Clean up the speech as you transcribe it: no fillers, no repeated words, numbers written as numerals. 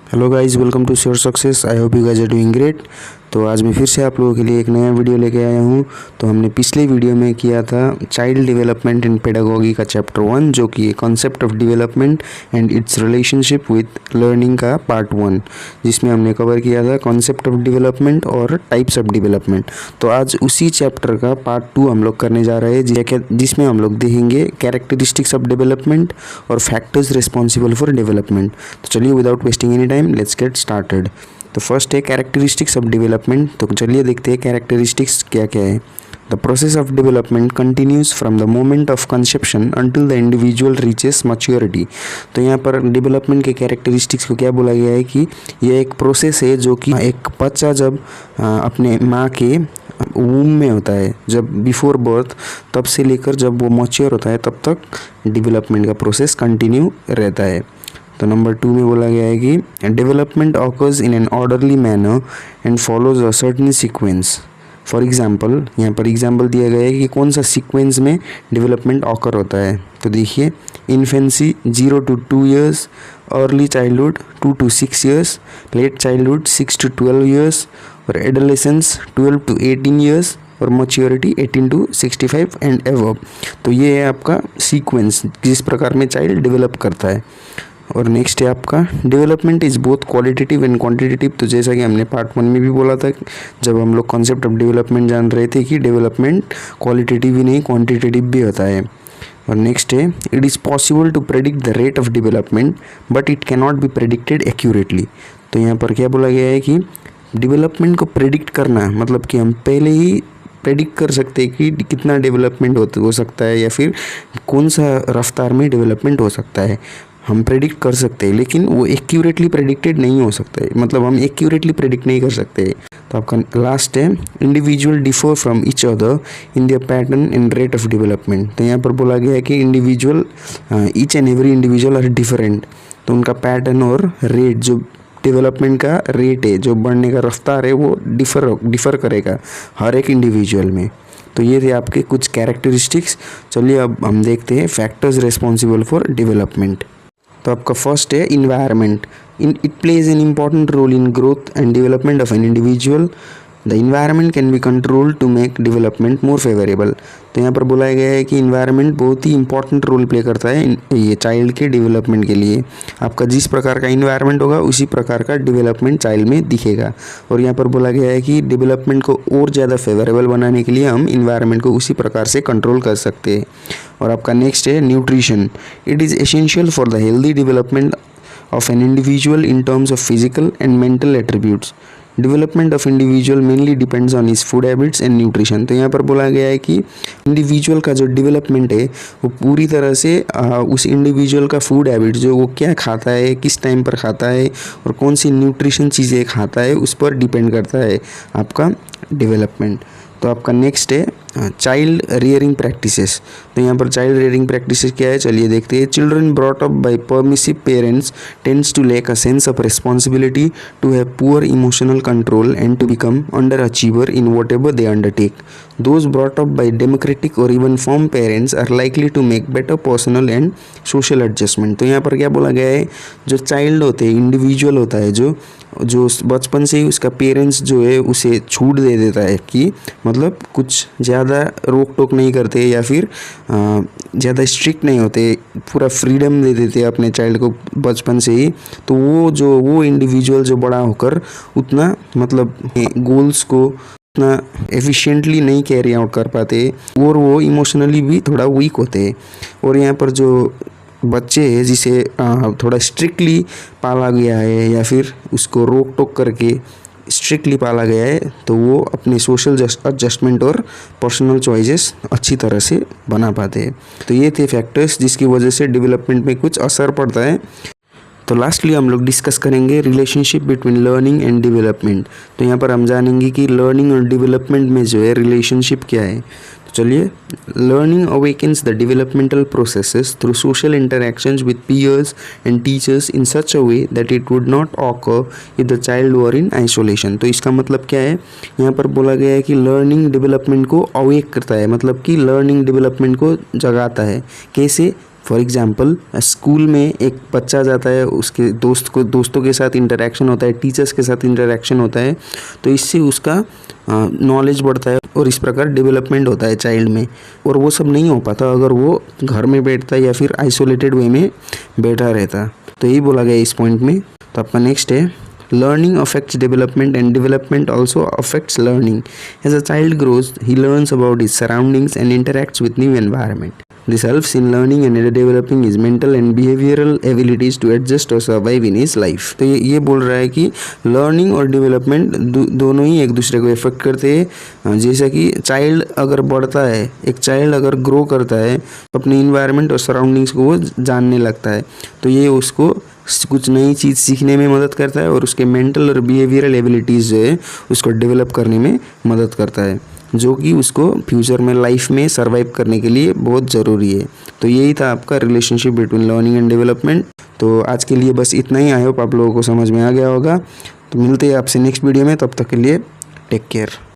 Hello guys, welcome to sure success. I hope you guys are doing great. तो आज मैं फिर से आप लोगों के लिए एक नया वीडियो लेके आया हूँ। तो हमने पिछले वीडियो में किया था चाइल्ड डेवलपमेंट एंड पेडागोगी का चैप्टर 1, जो कि concept of development and it's relationship with learning का पार्ट 1, जिसमें हमने कवर किया था कॉन्सेप्ट ऑफ डेवलपमेंट और टाइप्स ऑफ डेवलपमेंट। तो आज उसी चैप्टर का पार्ट 2 हम लोग करने जा रहे हैं, जिसमें हम लोग देखेंगे कैरेक्टरिस्टिक्स ऑफ डेवलपमेंट और फैक्टर्स रिस्पॉन्सिबल फॉर डेवलपमेंट। तो चलिए without wasting any time let's get started. तो फर्स्ट है कैरेक्टरिस्टिक्स ऑफ डेवलपमेंट। तो चलिए देखते हैं कैरेक्टरिस्टिक्स क्या क्या है। The process of development continues from the moment of conception until the individual reaches maturity. तो यहाँ पर डेवलपमेंट के कैरेक्टरिस्टिक्स को क्या बोला गया है कि यह एक प्रोसेस है जो कि एक बच्चा जब अपने माँ के वूम में होता है, जब बिफोर बर्थ, तब से लेकर जब वो मैच्योर होता है तब तक डेवलपमेंट का प्रोसेस कंटिन्यू रहता है। तो नंबर 2 में बोला गया है कि development occurs in an orderly manner and follows a certain sequence. For example, यहाँ पर एग्जांपल दिया गया है कि कौन सा सीक्वेंस में डेवलपमेंट ऑकर होता है। तो देखिए, infancy 0 to 2 years, early childhood 2 to 6 years, late childhood 6 to 12 years, और एडोलेसेंस 12 to 18 years, और मैच्योरिटी 18 to 65 एंड एवब। तो ये है आपका सीक्वेंस जिस प्रकार में चाइल्ड डेवलप करता है। और नेक्स्ट है आपका development is both qualitative and quantitative. तो जैसा कि हमने पार्ट 1 में भी बोला था, जब हम लोग कॉन्सेप्ट ऑफ डेवलपमेंट जान रहे थे कि डेवलपमेंट क्वालिटेटिव ही नहीं क्वांटिटेटिव भी होता है। और नेक्स्ट है it is possible to predict the rate of development but it can not be predicted accurately. तो यहाँ पर क्या बोला गया है कि डेवलपमेंट को प्रेडिक्ट करना मतलब कि हम पहले ही प्रेडिक्ट कर सकते हैं कि कितना डेवलपमेंट हो सकता है या फिर कौन सा रफ्तार में डेवलपमेंट हो सकता है, हम प्रेडिक्ट कर सकते हैं, लेकिन वो एक्यूरेटली प्रेडिक्टेड नहीं हो सकता है, मतलब हम एक्यूरेटली प्रेडिक्ट नहीं कर सकते। तो आपका लास्ट है individual differ from each other in their pattern and rate of development. तो यहाँ पर बोला गया है कि individual, each and every individual are different. तो उनका पैटर्न और रेट, जो डेवलपमेंट का रेट है, जो बढ़ने का रफ्तार है, वो डिफ़र करेगा हर एक इंडिविजुअल में। तो ये थे आपके कुछ कैरेक्टरिस्टिक्स। चलिए अब हम देखते हैं फैक्टर्स रिस्पॉन्सिबल फॉर डेवलपमेंट। तो आपका फर्स्ट है environment. It plays an important role in growth and development of an individual. The environment can be control to make development more favourable. तो यहाँ पर बोला गया है कि इन्वायरमेंट बहुत ही इंपॉर्टेंट रोल प्ले करता है ये चाइल्ड के डेवलपमेंट के लिए। आपका जिस प्रकार का इन्वायरमेंट होगा उसी प्रकार का डेवलपमेंट चाइल्ड में दिखेगा। और यहाँ पर बोला गया है कि डेवलपमेंट को और ज़्यादा फेवरेबल बनाने के लिए हम इन्वायरमेंट को उसी प्रकार से कंट्रोल कर सकते हैं। और आपका नेक्स्ट है nutrition. It is essential for the healthy development of an individual in terms of physical and mental attributes. Development of individual mainly depends on his food habits and nutrition. तो यहाँ पर बोला गया है कि इंडिविजुअल का जो डेवलपमेंट है वो पूरी तरह से उस इंडिविजुअल का फूड हैबिट, जो वो क्या खाता है, किस टाइम पर खाता है और कौन सी न्यूट्रिशन चीज़ें खाता है, उस पर डिपेंड करता है आपका डेवलपमेंट। तो आपका नेक्स्ट है चाइल्ड रियरिंग प्रैक्टिसेस। तो यहाँ पर चाइल्ड रियरिंग प्रैक्टिसेस क्या है, चलिए देखते हैं। Children brought up by permissive parents tends to lack a sense of responsibility, to have poor emotional control and to become underachiever in whatever they undertake. Those brought up by democratic और even form parents are likely to make better personal and social adjustment. तो यहाँ पर क्या बोला गया है, जो child होते हैं, इंडिविजुअल होता है, जो बचपन से ही उसका पेरेंट्स जो है उसे छूट दे देता है कि मतलब कुछ ज़्यादा रोक टोक नहीं करते या फिर ज़्यादा स्ट्रिक्ट नहीं होते, पूरा फ्रीडम दे देते अपने चाइल्ड को बचपन से ही। तो वो इंडिविजुअल जो बड़ा होकर उतना मतलब गोल्स को उतना एफिशिएंटली नहीं कैरी आउट कर पाते और वो इमोशनली भी थोड़ा वीक होते हैं। और यहाँ पर जो बच्चे हैं जिसे थोड़ा स्ट्रिक्टली पाला गया है या फिर उसको रोक टोक करके स्ट्रिक्टली पाला गया है, तो वो अपने सोशल एडजस्टमेंट और पर्सनल चॉइसेस अच्छी तरह से बना पाते हैं। तो ये थे फैक्टर्स जिसकी वजह से डेवलपमेंट में कुछ असर पड़ता है। तो लास्टली हम लोग डिस्कस करेंगे relationship between learning and development. तो यहाँ पर हम जानेंगे कि लर्निंग और डेवलपमेंट में जो है रिलेशनशिप क्या है। तो चलिए, learning awakens the developmental processes through social interactions with peers and teachers in such a way that it would not occur if the child were in isolation. तो इसका मतलब क्या है, यहाँ पर बोला गया है कि लर्निंग डेवलपमेंट को अवेक करता है, मतलब कि लर्निंग डेवलपमेंट को जगाता है। कैसे, फॉर एग्जाम्पल स्कूल में एक बच्चा जाता है, उसके दोस्तों के साथ इंटरेक्शन होता है, टीचर्स के साथ इंटरेक्शन होता है, तो इससे उसका नॉलेज बढ़ता है और इस प्रकार डेवलपमेंट होता है चाइल्ड में। और वो सब नहीं हो पाता अगर वो घर में बैठता या फिर आइसोलेटेड वे में बैठा रहता। तो यही बोला गया इस पॉइंट में। तो आपका नेक्स्ट है learning affects development and development also affects learning. As a child grows, he learns about his surroundings and interacts with new environment. This helps in learning and developing his mental and behavioral abilities to adjust or survive in his life. तो ये बोल रहा है कि learning और development दोनों ही एक दूसरे को इफेक्ट करते हैं। जैसा कि चाइल्ड अगर बढ़ता है, एक चाइल्ड अगर ग्रो करता है तो अपने इन्वायरमेंट और सराउंडिंग्स को वो जानने लगता है, तो ये उसको कुछ नई चीज़ सीखने में मदद करता है और उसके मेंटल और बिहेवियरल एबिलिटीज़ जो है उसको डेवलप करने में मदद करता है, जो कि उसको फ्यूचर में लाइफ में सर्वाइव करने के लिए बहुत ज़रूरी है। तो यही था आपका relationship between learning and development. तो आज के लिए बस इतना ही। आई होप आप लोगों को समझ में आ गया होगा। तो मिलते हैं आपसे नेक्स्ट वीडियो में, तब तक के लिए टेक केयर।